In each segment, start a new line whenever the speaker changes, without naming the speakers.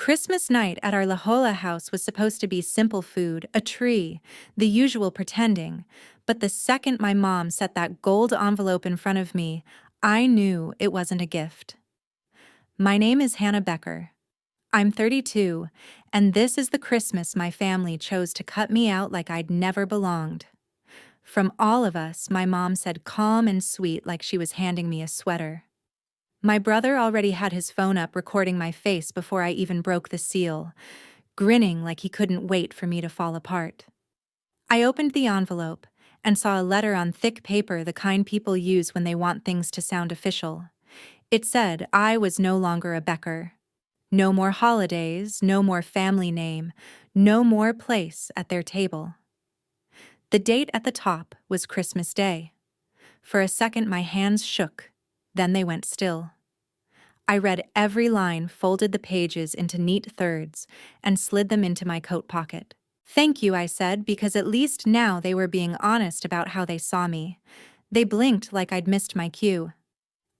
Christmas night at our La Jolla house was supposed to be simple food, a tree, the usual pretending, but the second my mom set that gold envelope in front of me, I knew it wasn't a gift. My name is Hannah Becker. I'm 32, and this is the Christmas my family chose to cut me out like I'd never belonged. From all of us, my mom said calm and sweet like she was handing me a sweater. My brother already had his phone up recording my face before I even broke the seal, grinning like he couldn't wait for me to fall apart. I opened the envelope and saw a letter on thick paper, the kind people use when they want things to sound official. It said I was no longer a Becker. No more holidays, no more family name, no more place at their table. The date at the top was Christmas Day. For a second my hands shook, then they went still. I read every line, folded the pages into neat thirds, and slid them into my coat pocket. Thank you, I said, because at least now they were being honest about how they saw me. They blinked like I'd missed my cue.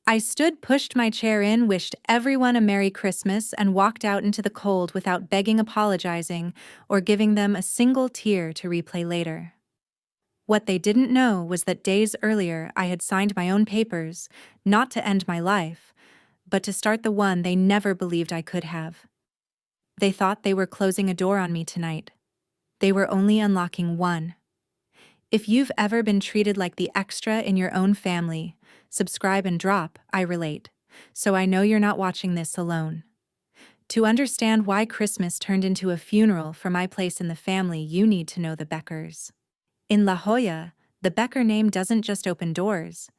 I stood, pushed my chair in, wished everyone a Merry Christmas, and walked out into the cold without begging, apologizing, or giving them a single tear to replay later. What they didn't know was that days earlier I had signed my own papers, not to end my life, but to start the one they never believed I could have. They thought they were closing a door on me tonight. They were only unlocking one. If you've ever been treated like the extra in your own family, subscribe and drop, I relate, so I know you're not watching this alone. To understand why Christmas turned into a funeral for my place in the family, you need to know the Beckers. In La Jolla, the Becker name doesn't just open doors.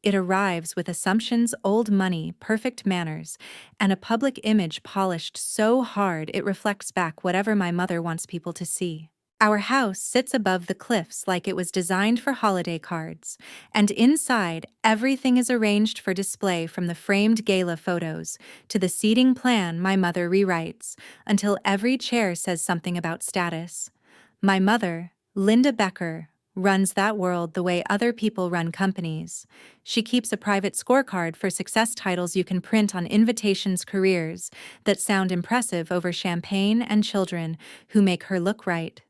It arrives with assumptions, old money, perfect manners, and a public image polished so hard it reflects back whatever my mother wants people to see. Our house sits above the cliffs like it was designed for holiday cards, and inside, everything is arranged for display, from the framed gala photos to the seating plan my mother rewrites, until every chair says something about status. My mother, Linda Becker, runs that world the way other people run companies. She keeps a private scorecard for success titles you can print on invitations, careers that sound impressive over champagne and children who make her look right.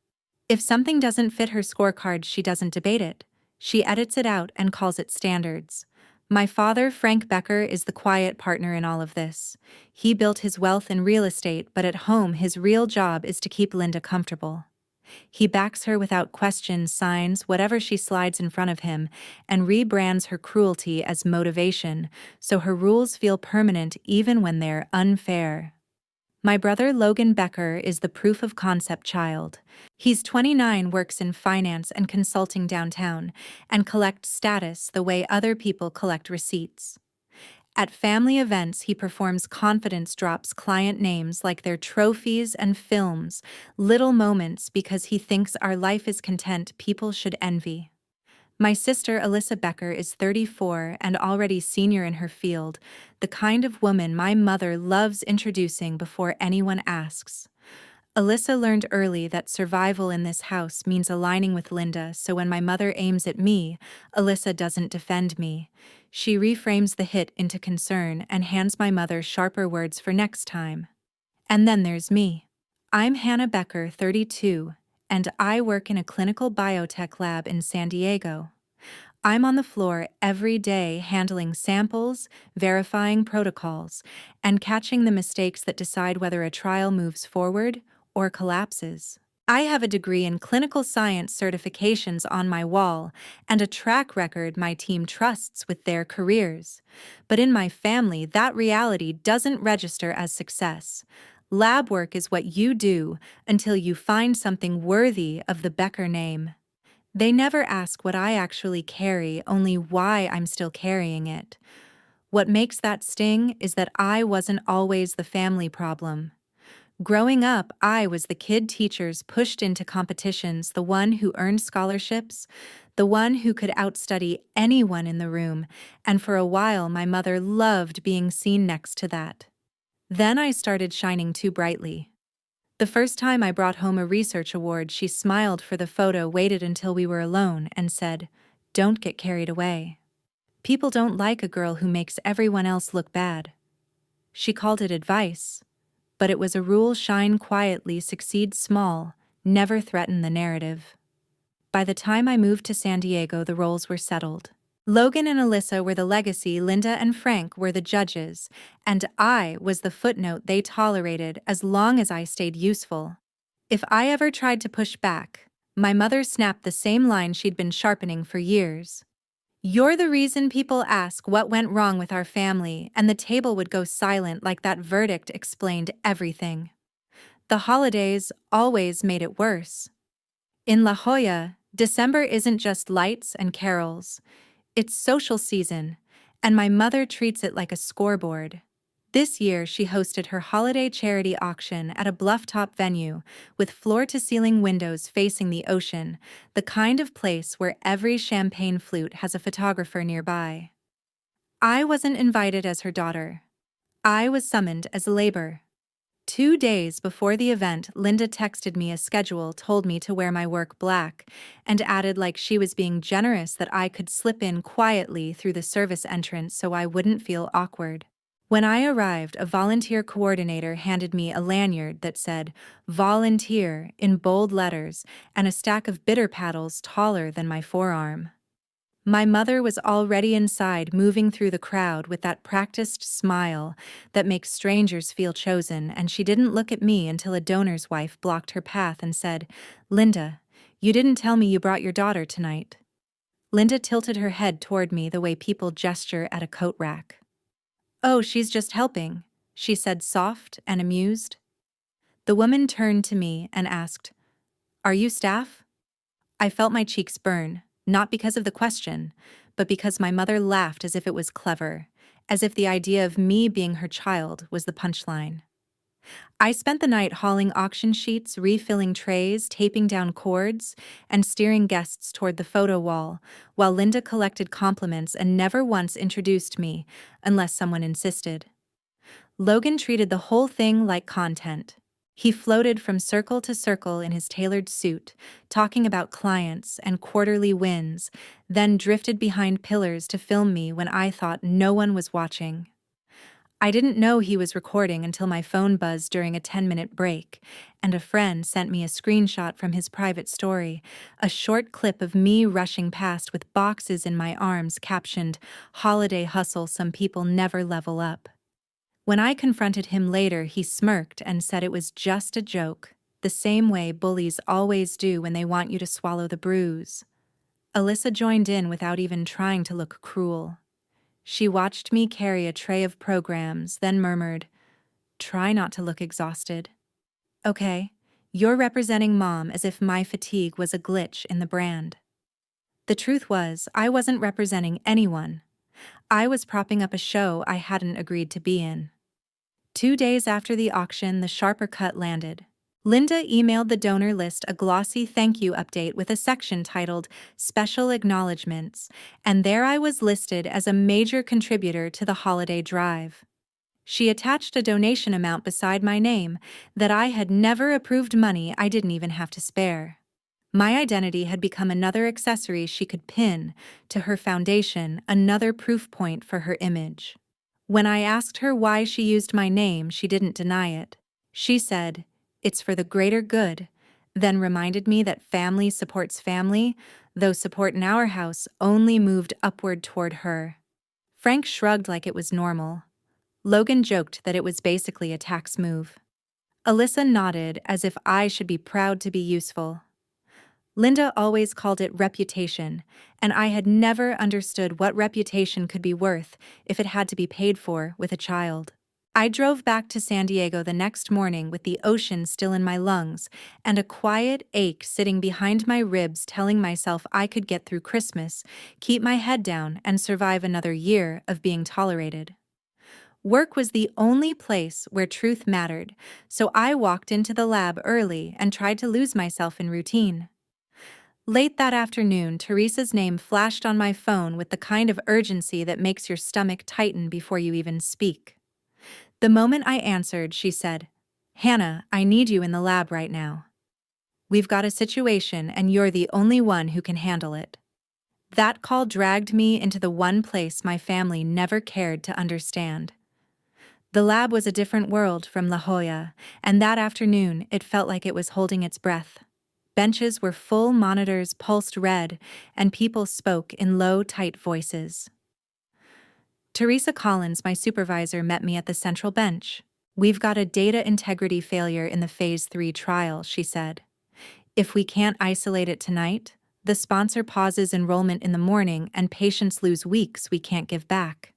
If something doesn't fit her scorecard, she doesn't debate it. She edits it out and calls it standards. My father, Frank Becker, is the quiet partner in all of this. He built his wealth in real estate, but at home his real job is to keep Linda comfortable. He backs her without question, signs whatever she slides in front of him, and rebrands her cruelty as motivation, so her rules feel permanent even when they're unfair. My brother Logan Becker is the proof of concept child. He's 29, works in finance and consulting downtown, and collects status the way other people collect receipts. At family events, he performs confidence drops, client names like they're trophies, and films little moments because he thinks our life is content people should envy. My sister Alyssa Becker is 34 and already senior in her field, the kind of woman my mother loves introducing before anyone asks. Alyssa learned early that survival in this house means aligning with Linda, so when my mother aims at me, Alyssa doesn't defend me. She reframes the hit into concern and hands my mother sharper words for next time. And then there's me. I'm Hannah Becker, 32, and I work in a clinical biotech lab in San Diego. I'm on the floor every day handling samples, verifying protocols, and catching the mistakes that decide whether a trial moves forward or collapses. I have a degree in clinical science, certifications on my wall, and a track record my team trusts with their careers. But in my family, that reality doesn't register as success. Lab work is what you do until you find something worthy of the Becker name. They never ask what I actually carry, only why I'm still carrying it. What makes that sting is that I wasn't always the family problem. Growing up, I was the kid teachers pushed into competitions, the one who earned scholarships, the one who could outstudy anyone in the room, and for a while my mother loved being seen next to that. Then I started shining too brightly. The first time I brought home a research award, she smiled for the photo, waited until we were alone, and said, "Don't get carried away. People don't like a girl who makes everyone else look bad." She called it advice, but it was a rule: shine quietly, succeed small, never threaten the narrative. By the time I moved to San Diego, the roles were settled. Logan and Alyssa were the legacy, Linda and Frank were the judges, and I was the footnote they tolerated as long as I stayed useful. If I ever tried to push back, my mother snapped the same line she'd been sharpening for years. "You're the reason people ask what went wrong with our family," and the table would go silent like that verdict explained everything. The holidays always made it worse. In La Jolla, December isn't just lights and carols. It's social season, and my mother treats it like a scoreboard. This year, she hosted her holiday charity auction at a bluff-top venue with floor-to-ceiling windows facing the ocean, the kind of place where every champagne flute has a photographer nearby. I wasn't invited as her daughter. I was summoned as labor. 2 days before the event, Linda texted me a schedule, told me to wear my work black, and added like she was being generous that I could slip in quietly through the service entrance so I wouldn't feel awkward. When I arrived, a volunteer coordinator handed me a lanyard that said "Volunteer" in bold letters and a stack of bitter paddles taller than my forearm. My mother was already inside, moving through the crowd with that practiced smile that makes strangers feel chosen, and she didn't look at me until a donor's wife blocked her path and said, "Linda, you didn't tell me you brought your daughter tonight." Linda tilted her head toward me the way people gesture at a coat rack. "Oh, she's just helping," she said, soft and amused. The woman turned to me and asked, "Are you staff?" I felt my cheeks burn. Not because of the question, but because my mother laughed as if it was clever, as if the idea of me being her child was the punchline. I spent the night hauling auction sheets, refilling trays, taping down cords, and steering guests toward the photo wall, while Linda collected compliments and never once introduced me, unless someone insisted. Logan treated the whole thing like content. He floated from circle to circle in his tailored suit, talking about clients and quarterly wins, then drifted behind pillars to film me when I thought no one was watching. I didn't know he was recording until my phone buzzed during a 10-minute break, and a friend sent me a screenshot from his private story, a short clip of me rushing past with boxes in my arms captioned, "Holiday hustle, some people never level up." When I confronted him later, he smirked and said it was just a joke, the same way bullies always do when they want you to swallow the bruise. Alyssa joined in without even trying to look cruel. She watched me carry a tray of programs, then murmured, "Try not to look exhausted." "Okay, you're representing Mom as if my fatigue was a glitch in the brand." The truth was, I wasn't representing anyone. I was propping up a show I hadn't agreed to be in. 2 days after the auction, the sharper cut landed. Linda emailed the donor list a glossy thank you update with a section titled "Special Acknowledgements," and there I was listed as a major contributor to the holiday drive. She attached a donation amount beside my name that I had never approved, money I didn't even have to spare. My identity had become another accessory she could pin to her foundation, another proof point for her image. When I asked her why she used my name, she didn't deny it. She said, "It's for the greater good," then reminded me that family supports family, though support in our house only moved upward toward her. Frank shrugged like it was normal. Logan joked that it was basically a tax move. Alyssa nodded as if I should be proud to be useful. Linda always called it reputation, and I had never understood what reputation could be worth if it had to be paid for with a child. I drove back to San Diego the next morning with the ocean still in my lungs and a quiet ache sitting behind my ribs, telling myself I could get through Christmas, keep my head down, and survive another year of being tolerated. Work was the only place where truth mattered, so I walked into the lab early and tried to lose myself in routine. Late that afternoon, Teresa's name flashed on my phone with the kind of urgency that makes your stomach tighten before you even speak. The moment I answered, she said, "Hannah, I need you in the lab right now. We've got a situation and you're the only one who can handle it." That call dragged me into the one place my family never cared to understand. The lab was a different world from La Jolla, and that afternoon it felt like it was holding its breath. Benches were full, monitors pulsed red, and people spoke in low, tight voices. Teresa Collins, my supervisor, met me at the central bench. "We've got a data integrity failure in the Phase 3 trial," she said. "If we can't isolate it tonight, the sponsor pauses enrollment in the morning and patients lose weeks we can't give back."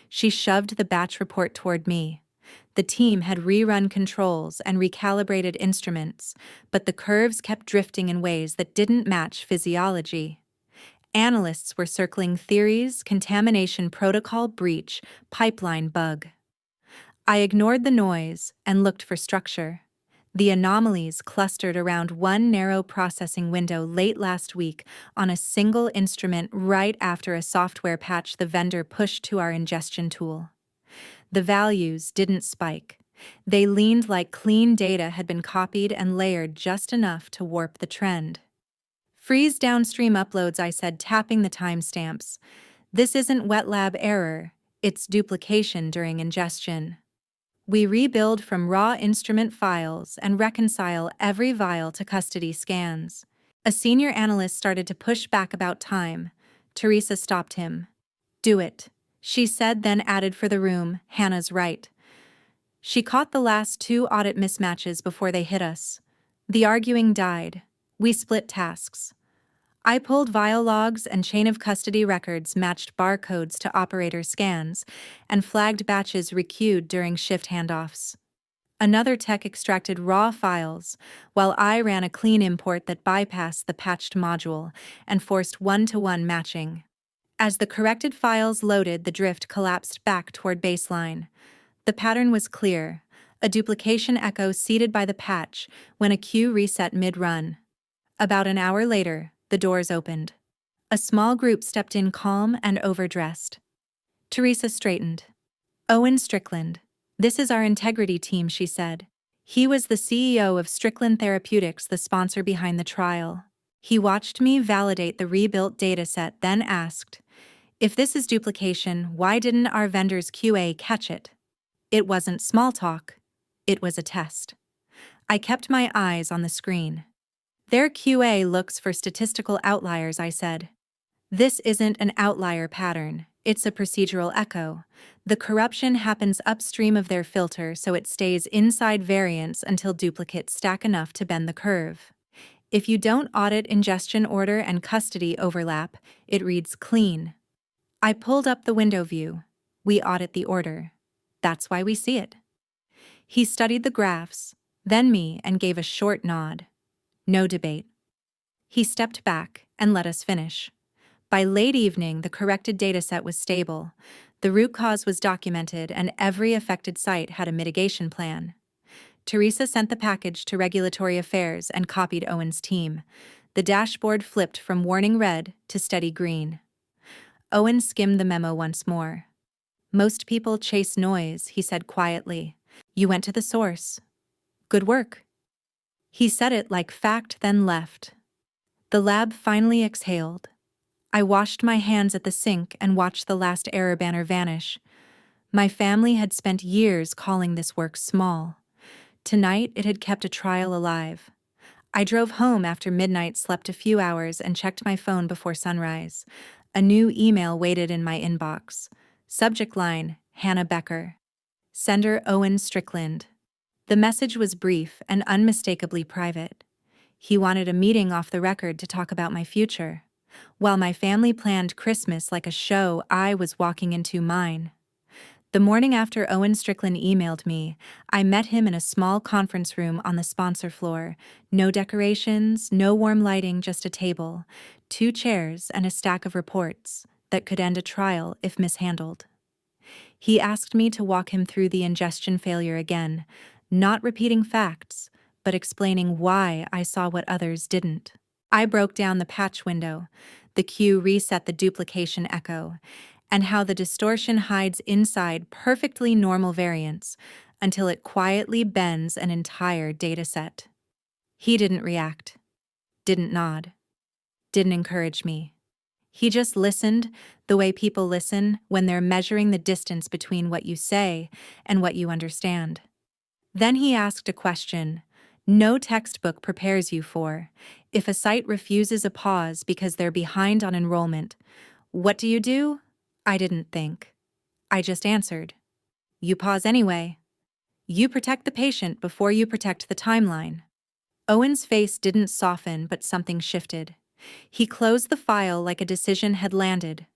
She shoved the batch report toward me. The team had rerun controls and recalibrated instruments, but the curves kept drifting in ways that didn't match physiology. Analysts were circling theories, contamination protocol breach, pipeline bug. I ignored the noise and looked for structure. The anomalies clustered around one narrow processing window late last week on a single instrument right after a software patch the vendor pushed to our ingestion tool. The values didn't spike. They leaned like clean data had been copied and layered just enough to warp the trend. "Freeze downstream uploads," I said, tapping the timestamps. "This isn't wet lab error, it's duplication during ingestion." We rebuild from raw instrument files and reconcile every vial to custody scans. A senior analyst started to push back about time. Teresa stopped him. "Do it," she said, then added for the room, "Hannah's right." She caught the last 2 audit mismatches before they hit us. The arguing died. We split tasks. I pulled vial logs and chain of custody records, matched barcodes to operator scans, and flagged batches requeued during shift handoffs. Another tech extracted raw files, while I ran a clean import that bypassed the patched module and forced one-to-one matching. As the corrected files loaded, the drift collapsed back toward baseline. The pattern was clear, a duplication echo seeded by the patch when a queue reset mid-run. About an hour later, the doors opened. A small group stepped in, calm and overdressed. Teresa straightened. "Owen Strickland. This is our integrity team," she said. He was the CEO of Strickland Therapeutics, the sponsor behind the trial. He watched me validate the rebuilt dataset, then asked, "If this is duplication, why didn't our vendor's QA catch it?" It wasn't small talk. It was a test. I kept my eyes on the screen. "Their QA looks for statistical outliers," I said. "This isn't an outlier pattern, it's a procedural echo. The corruption happens upstream of their filter, so it stays inside variance until duplicates stack enough to bend the curve. If you don't audit ingestion order and custody overlap, it reads clean." I pulled up the window view. "We audit the order. That's why we see it." He studied the graphs, then me, and gave a short nod. No debate. He stepped back and let us finish. By late evening, the corrected dataset was stable. The root cause was documented, and every affected site had a mitigation plan. Teresa sent the package to Regulatory Affairs and copied Owen's team. The dashboard flipped from warning red to steady green. Owen skimmed the memo once more. "Most people chase noise," he said quietly. "You went to the source. Good work." He said it like fact, then left. The lab finally exhaled. I washed my hands at the sink and watched the last error banner vanish. My family had spent years calling this work small. Tonight, it had kept a trial alive. I drove home after midnight, slept a few hours, and checked my phone before sunrise. A new email waited in my inbox. Subject line, Hannah Becker. Sender, Owen Strickland. The message was brief and unmistakably private. He wanted a meeting off the record to talk about my future. While my family planned Christmas like a show, I was walking into mine. The morning after Owen Strickland emailed me, I met him in a small conference room on the sponsor floor. No decorations, no warm lighting, just a table, 2 chairs, and a stack of reports that could end a trial if mishandled. He asked me to walk him through the ingestion failure again, not repeating facts, but explaining why I saw what others didn't. I broke down the patch window, the queue reset, the duplication echo, and how the distortion hides inside perfectly normal variants until it quietly bends an entire dataset. He didn't react, didn't nod, didn't encourage me. He just listened the way people listen when they're measuring the distance between what you say and what you understand. Then he asked a question no textbook prepares you for. If a site refuses a pause because they're behind on enrollment, what do you do? I didn't think. I just answered. You pause anyway. You protect the patient before you protect the timeline. Owen's face didn't soften, but something shifted. He closed the file like a decision had landed.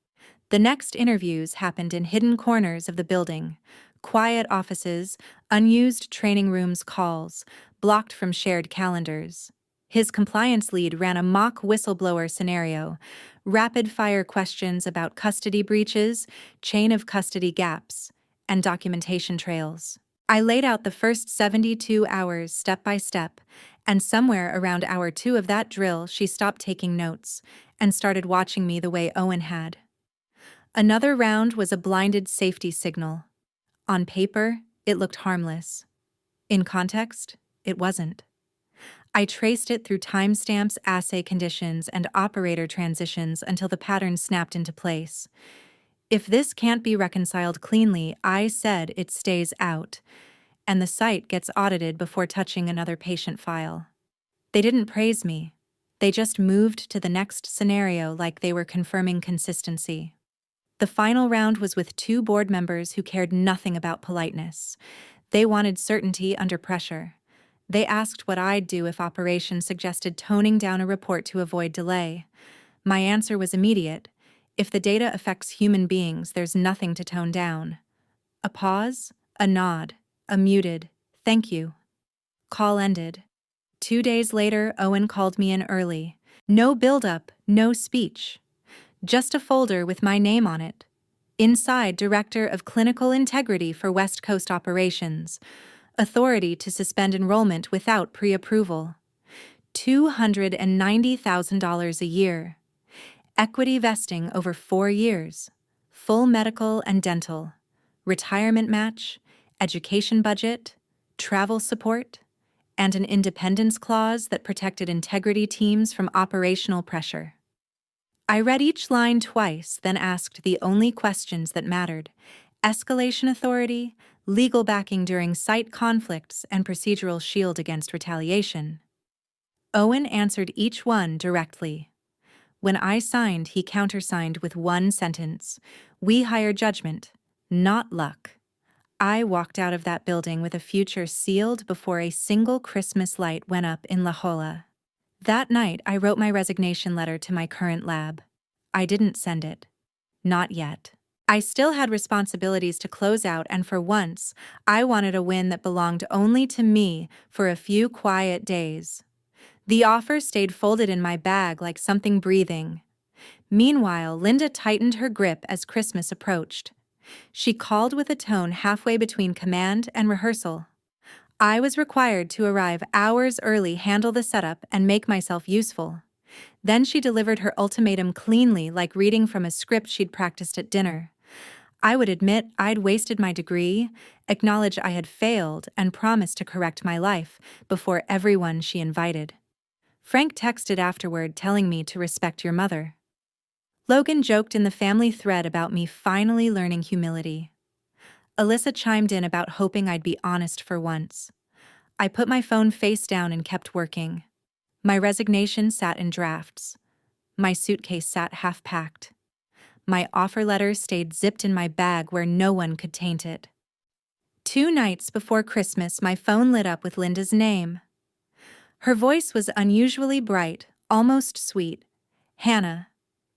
The next interviews happened in hidden corners of the building. Quiet offices, unused training rooms calls, blocked from shared calendars. His compliance lead ran a mock whistleblower scenario, rapid-fire questions about custody breaches, chain of custody gaps, and documentation trails. I laid out the first 72 hours step by step, and somewhere around hour 2 of that drill, she stopped taking notes and started watching me the way Owen had. Another round was a blinded safety signal. On paper, it looked harmless. In context, it wasn't. I traced it through timestamps, assay conditions, and operator transitions until the pattern snapped into place. If this can't be reconciled cleanly, I said it stays out, and the site gets audited before touching another patient file. They didn't praise me. They just moved to the next scenario like they were confirming consistency. The final round was with 2 board members who cared nothing about politeness. They wanted certainty under pressure. They asked what I'd do if operations suggested toning down a report to avoid delay. My answer was immediate. If the data affects human beings, there's nothing to tone down. A pause, a nod, a muted, thank you. Call ended. 2 days later, Owen called me in early. No build-up, no speech. Just a folder with my name on it. Inside, Director of Clinical Integrity for West Coast Operations. Authority to suspend enrollment without pre-approval. $290,000 a year. Equity vesting over 4 years. Full medical and dental. Retirement match. Education budget. Travel support. And an independence clause that protected integrity teams from operational pressure. I read each line twice, then asked the only questions that mattered: escalation authority, legal backing during site conflicts, and procedural shield against retaliation. Owen answered each one directly. When I signed, he countersigned with one sentence: we hire judgment, not luck. I walked out of that building with a future sealed before a single Christmas light went up in La Jolla. That night, I wrote my resignation letter to my current lab. I didn't send it. Not yet. I still had responsibilities to close out, and for once, I wanted a win that belonged only to me for a few quiet days. The offer stayed folded in my bag like something breathing. Meanwhile, Linda tightened her grip as Christmas approached. She called with a tone halfway between command and rehearsal. I was required to arrive hours early, handle the setup, and make myself useful. Then she delivered her ultimatum cleanly, like reading from a script she'd practiced at dinner. I would admit I'd wasted my degree, acknowledge I had failed, and promise to correct my life before everyone she invited. Frank texted afterward telling me to respect your mother. Logan joked in the family thread about me finally learning humility. Alyssa chimed in about hoping I'd be honest for once. I put my phone face down and kept working. My resignation sat in drafts. My suitcase sat half-packed. My offer letter stayed zipped in my bag where no one could taint it. 2 nights before Christmas, my phone lit up with Linda's name. Her voice was unusually bright, almost sweet. Hannah.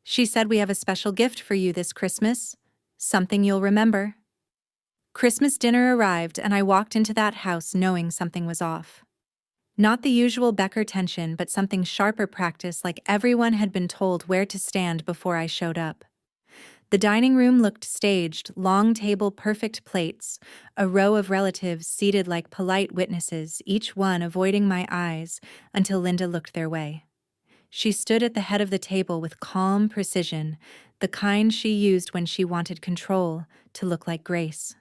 She said we have a special gift for you this Christmas. Something you'll remember. Christmas dinner arrived, and I walked into that house knowing something was off. Not the usual Becker tension, but something sharper practice, like everyone had been told where to stand before I showed up. The dining room looked staged, long table, perfect plates, a row of relatives seated like polite witnesses, each one avoiding my eyes until Linda looked their way. She stood at the head of the table with calm precision, the kind she used when she wanted control to look like grace.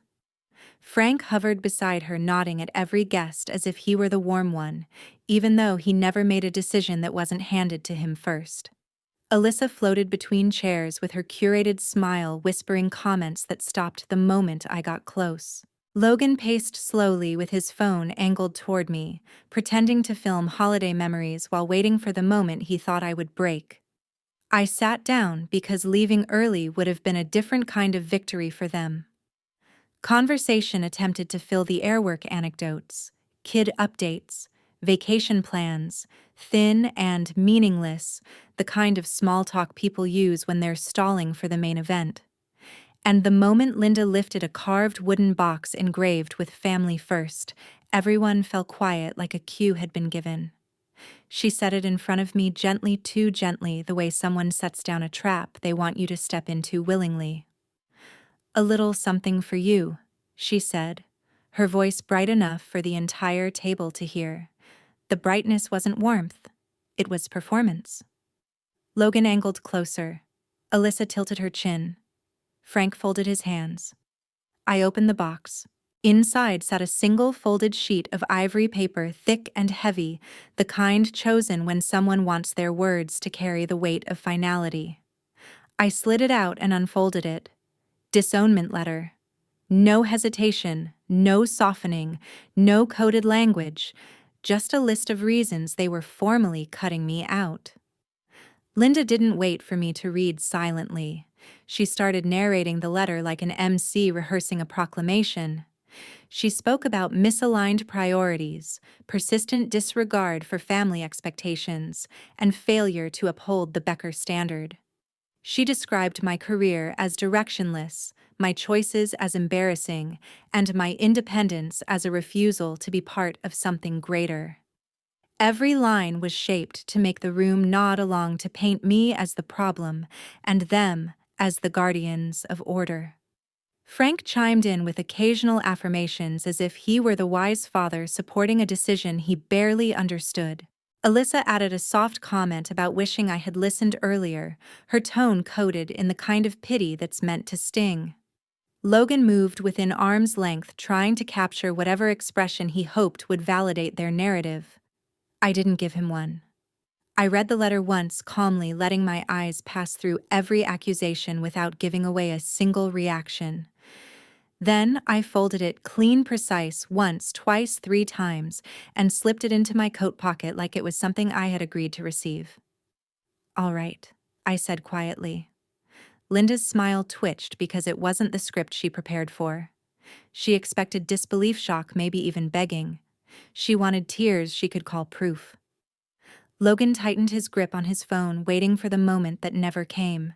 Frank hovered beside her, nodding at every guest as if he were the warm one, even though he never made a decision that wasn't handed to him first. Alyssa floated between chairs with her curated smile, whispering comments that stopped the moment I got close. Logan paced slowly with his phone angled toward me, pretending to film holiday memories while waiting for the moment he thought I would break. I sat down because leaving early would have been a different kind of victory for them. Conversation attempted to fill the airwork anecdotes, kid updates, vacation plans, thin and meaningless, the kind of small talk people use when they're stalling for the main event. And the moment Linda lifted a carved wooden box engraved with "Family First," everyone fell quiet like a cue had been given. She set it in front of me gently, too gently, the way someone sets down a trap they want you to step into willingly. "A little something for you," she said, her voice bright enough for the entire table to hear. The brightness wasn't warmth, it was performance. Logan angled closer. Alyssa tilted her chin. Frank folded his hands. I opened the box. Inside sat a single folded sheet of ivory paper, thick and heavy, the kind chosen when someone wants their words to carry the weight of finality. I slid it out and unfolded it. Disownment letter. No hesitation, no softening, no coded language, just a list of reasons they were formally cutting me out. Linda didn't wait for me to read silently. She started narrating the letter like an MC rehearsing a proclamation. She spoke about misaligned priorities, persistent disregard for family expectations, and failure to uphold the Becker standard. She described my career as directionless, my choices as embarrassing, and my independence as a refusal to be part of something greater. Every line was shaped to make the room nod along, to paint me as the problem and them as the guardians of order. Frank chimed in with occasional affirmations as if he were the wise father supporting a decision he barely understood. Alyssa added a soft comment about wishing I had listened earlier, her tone coded in the kind of pity that's meant to sting. Logan moved within arm's length, trying to capture whatever expression he hoped would validate their narrative. I didn't give him one. I read the letter once calmly, letting my eyes pass through every accusation without giving away a single reaction. Then I folded it clean, precise, once, twice, 3 times, and slipped it into my coat pocket like it was something I had agreed to receive. "All right," I said quietly. Linda's smile twitched because it wasn't the script she prepared for. She expected disbelief, shock, maybe even begging. She wanted tears she could call proof. Logan tightened his grip on his phone, waiting for the moment that never came.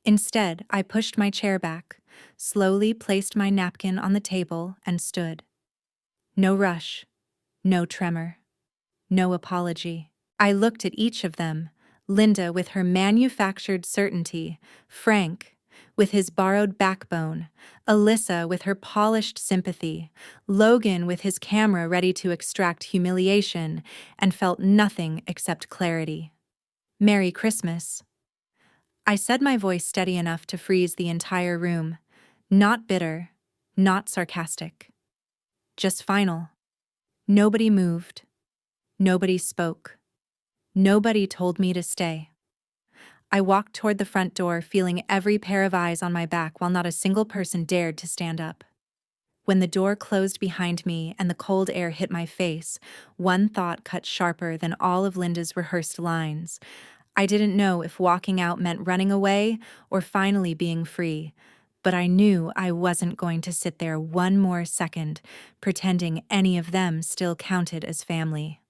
Instead, I pushed my chair back, slowly placed my napkin on the table, and stood. No rush, no tremor, no apology. I looked at each of them, Linda with her manufactured certainty, Frank with his borrowed backbone, Alyssa with her polished sympathy, Logan with his camera ready to extract humiliation, and felt nothing except clarity. "Merry Christmas." I said, my voice steady enough to freeze the entire room. Not bitter, not sarcastic. Just final. Nobody moved. Nobody spoke. Nobody told me to stay. I walked toward the front door, feeling every pair of eyes on my back while not a single person dared to stand up. When the door closed behind me and the cold air hit my face, one thought cut sharper than all of Linda's rehearsed lines. I didn't know if walking out meant running away or finally being free, but I knew I wasn't going to sit there one more second, pretending any of them still counted as family.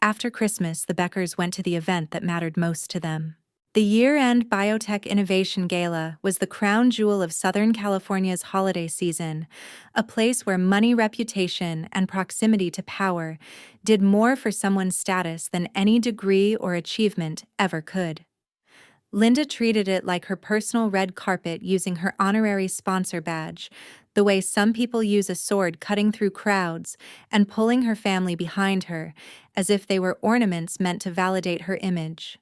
After Christmas, the Beckers went to the event that mattered most to them. The year-end Biotech Innovation Gala was the crown jewel of Southern California's holiday season, a place where money, reputation, and proximity to power did more for someone's status than any degree or achievement ever could. Linda treated it like her personal red carpet, using her honorary sponsor badge, the way some people use a sword, cutting through crowds and pulling her family behind her, as if they were ornaments meant to validate her image.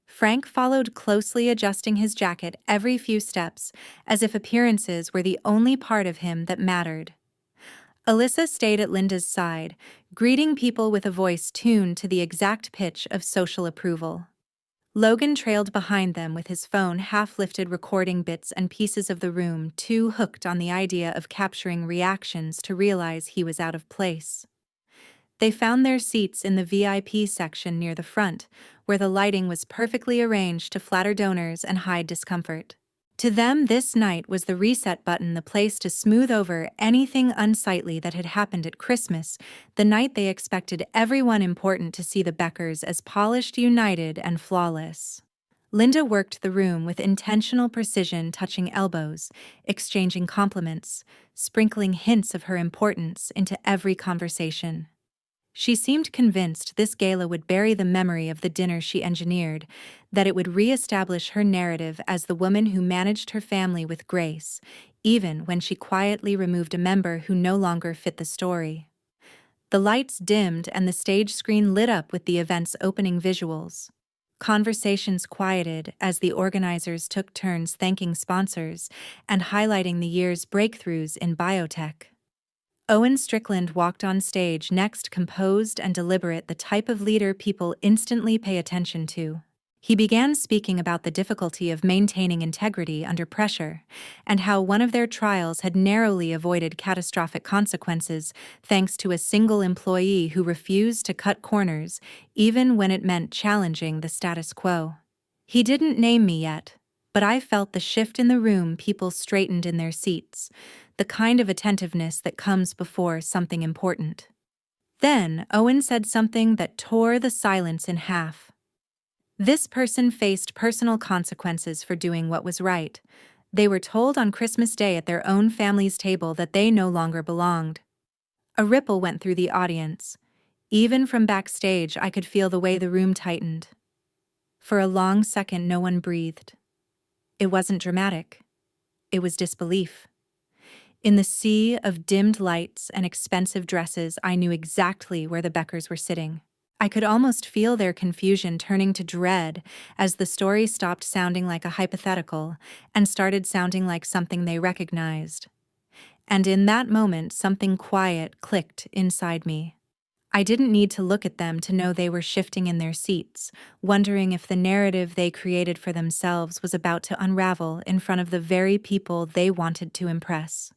Frank followed closely, adjusting his jacket every few steps, as if appearances were the only part of him that mattered. Alyssa stayed at Linda's side, greeting people with a voice tuned to the exact pitch of social approval. Logan trailed behind them with his phone half-lifted, recording bits and pieces of the room, too hooked on the idea of capturing reactions to realize he was out of place. They found their seats in the VIP section near the front, where the lighting was perfectly arranged to flatter donors and hide discomfort. To them, this night was the reset button, the place to smooth over anything unsightly that had happened at Christmas, the night they expected everyone important to see the Beckers as polished, united, and flawless. Linda worked the room with intentional precision, touching elbows, exchanging compliments, sprinkling hints of her importance into every conversation. She seemed convinced this gala would bury the memory of the dinner she engineered, that it would re-establish her narrative as the woman who managed her family with grace, even when she quietly removed a member who no longer fit the story. The lights dimmed and the stage screen lit up with the event's opening visuals. Conversations quieted as the organizers took turns thanking sponsors and highlighting the year's breakthroughs in biotech. Owen Strickland walked on stage next, composed and deliberate, the type of leader people instantly pay attention to. He began speaking about the difficulty of maintaining integrity under pressure, and how one of their trials had narrowly avoided catastrophic consequences thanks to a single employee who refused to cut corners, even when it meant challenging the status quo. He didn't name me yet, but I felt the shift in the room. People straightened in their seats, the kind of attentiveness that comes before something important. Then, Owen said something that tore the silence in half. This person faced personal consequences for doing what was right. They were told on Christmas Day at their own family's table that they no longer belonged. A ripple went through the audience. Even from backstage, I could feel the way the room tightened. For a long second, no one breathed. It wasn't dramatic. It was disbelief. In the sea of dimmed lights and expensive dresses, I knew exactly where the Beckers were sitting. I could almost feel their confusion turning to dread as the story stopped sounding like a hypothetical and started sounding like something they recognized. And in that moment, something quiet clicked inside me. I didn't need to look at them to know they were shifting in their seats, wondering if the narrative they created for themselves was about to unravel in front of the very people they wanted to impress.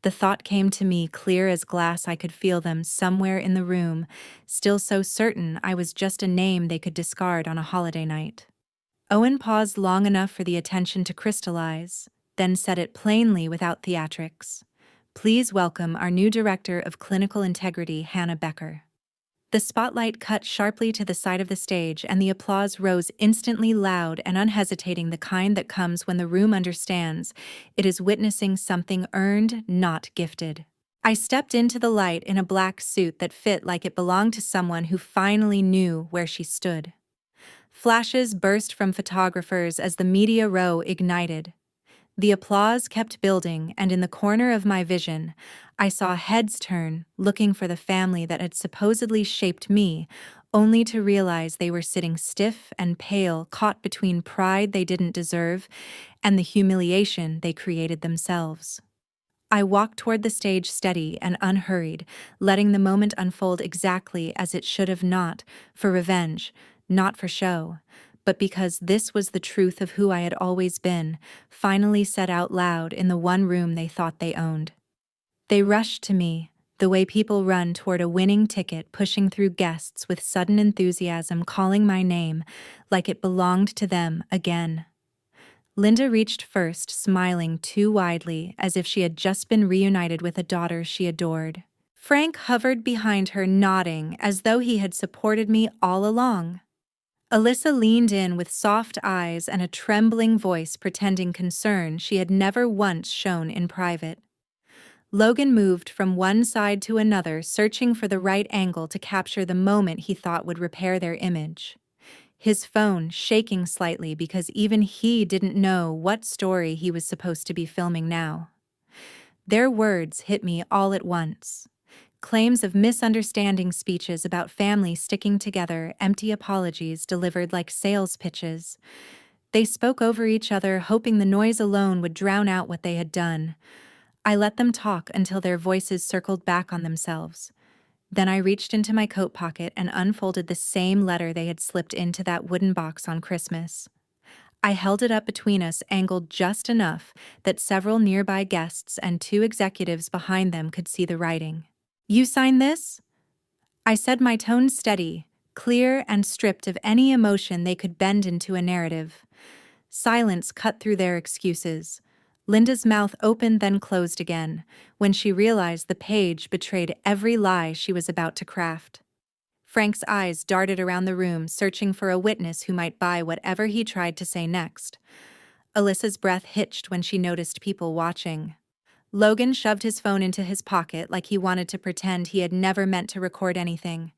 The thought came to me clear as glass. I could feel them somewhere in the room, still so certain I was just a name they could discard on a holiday night. Owen paused long enough for the attention to crystallize, then said it plainly without theatrics. Please welcome our new Director of Clinical Integrity, Hannah Becker. The spotlight cut sharply to the side of the stage, and the applause rose instantly, loud and unhesitating, the kind that comes when the room understands it is witnessing something earned, not gifted. I stepped into the light in a black suit that fit like it belonged to someone who finally knew where she stood. Flashes burst from photographers as the media row ignited. The applause kept building, and in the corner of my vision, I saw heads turn, looking for the family that had supposedly shaped me, only to realize they were sitting stiff and pale, caught between pride they didn't deserve and the humiliation they created themselves. I walked toward the stage, steady and unhurried, letting the moment unfold exactly as it should have, not for revenge, not for show, but because this was the truth of who I had always been, finally said out loud in the one room they thought they owned. They rushed to me, the way people run toward a winning ticket, pushing through guests with sudden enthusiasm, calling my name like it belonged to them again. Linda reached first, smiling too widely, as if she had just been reunited with a daughter she adored. Frank hovered behind her, nodding as though he had supported me all along. Alyssa leaned in with soft eyes and a trembling voice, pretending concern she had never once shown in private. Logan moved from one side to another, searching for the right angle to capture the moment he thought would repair their image. His phone shaking slightly because even he didn't know what story he was supposed to be filming now. Their words hit me all at once. Claims of misunderstanding, speeches about family sticking together, empty apologies delivered like sales pitches. They spoke over each other, hoping the noise alone would drown out what they had done. I let them talk until their voices circled back on themselves. Then I reached into my coat pocket and unfolded the same letter they had slipped into that wooden box on Christmas. I held it up between us, angled just enough that several nearby guests and two executives behind them could see the writing. "You sign this?" I said, my tone steady, clear, and stripped of any emotion they could bend into a narrative. Silence cut through their excuses. Linda's mouth opened then closed again, when she realized the page betrayed every lie she was about to craft. Frank's eyes darted around the room, searching for a witness who might buy whatever he tried to say next. Alyssa's breath hitched when she noticed people watching. Logan shoved his phone into his pocket like he wanted to pretend he had never meant to record anything.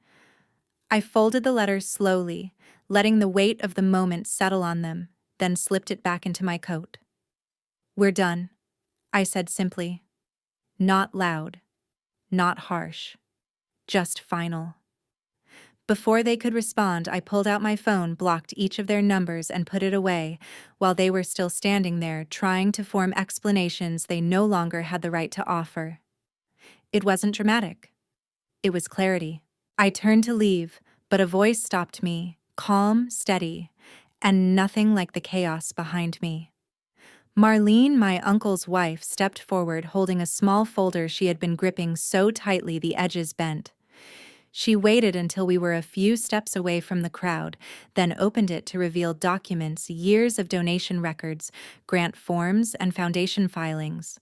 I folded the letters slowly, letting the weight of the moment settle on them, then slipped it back into my coat. "We're done," I said simply. Not loud, not harsh, just final. Before they could respond, I pulled out my phone, blocked each of their numbers, and put it away, while they were still standing there, trying to form explanations they no longer had the right to offer. It wasn't dramatic. It was clarity. I turned to leave, but a voice stopped me, calm, steady, and nothing like the chaos behind me. Marlene, my uncle's wife, stepped forward, holding a small folder she had been gripping so tightly the edges bent. She waited until we were a few steps away from the crowd, then opened it to reveal documents, years of donation records, grant forms, and foundation filings.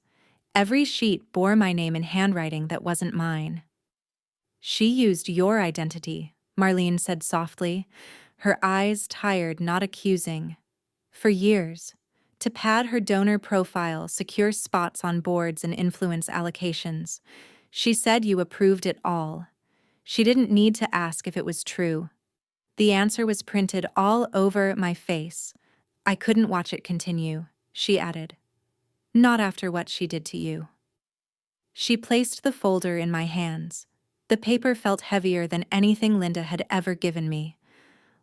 Every sheet bore my name in handwriting that wasn't mine. "She used your identity," Marlene said softly, her eyes tired, not accusing. "For years. To pad her donor profile, secure spots on boards, and influence allocations. She said you approved it all. She didn't need to ask if it was true. The answer was printed all over my face. I couldn't watch it continue," she added. "Not after what she did to you." She placed the folder in my hands. The paper felt heavier than anything Linda had ever given me.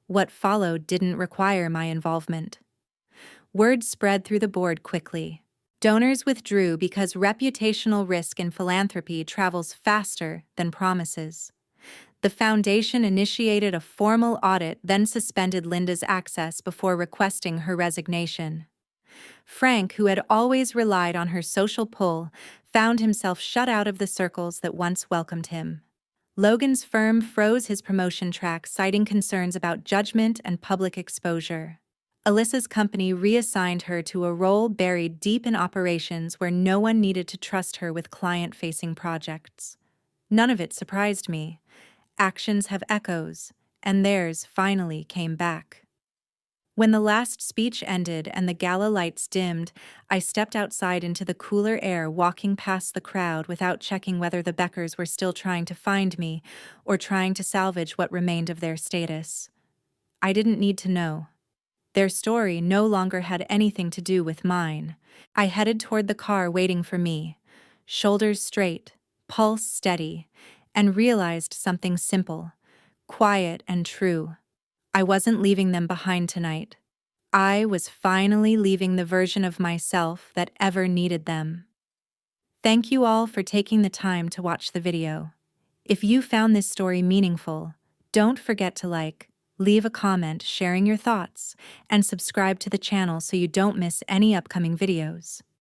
What followed didn't require my involvement. Word spread through the board quickly. Donors withdrew because reputational risk in philanthropy travels faster than promises. The foundation initiated a formal audit, then suspended Linda's access before requesting her resignation. Frank, who had always relied on her social pull, found himself shut out of the circles that once welcomed him. Logan's firm froze his promotion track, citing concerns about judgment and public exposure. Alyssa's company reassigned her to a role buried deep in operations where no one needed to trust her with client-facing projects. None of it surprised me. Actions have echoes, and theirs finally came back. When the last speech ended and the gala lights dimmed, I stepped outside into the cooler air, walking past the crowd without checking whether the Beckers were still trying to find me or trying to salvage what remained of their status. I didn't need to know. Their story no longer had anything to do with mine. I headed toward the car waiting for me, shoulders straight, pulse steady, and realized something simple, quiet and true. I wasn't leaving them behind tonight. I was finally leaving the version of myself that ever needed them. Thank you all for taking the time to watch the video. If you found this story meaningful, don't forget to like, leave a comment sharing your thoughts, and subscribe to the channel so you don't miss any upcoming videos.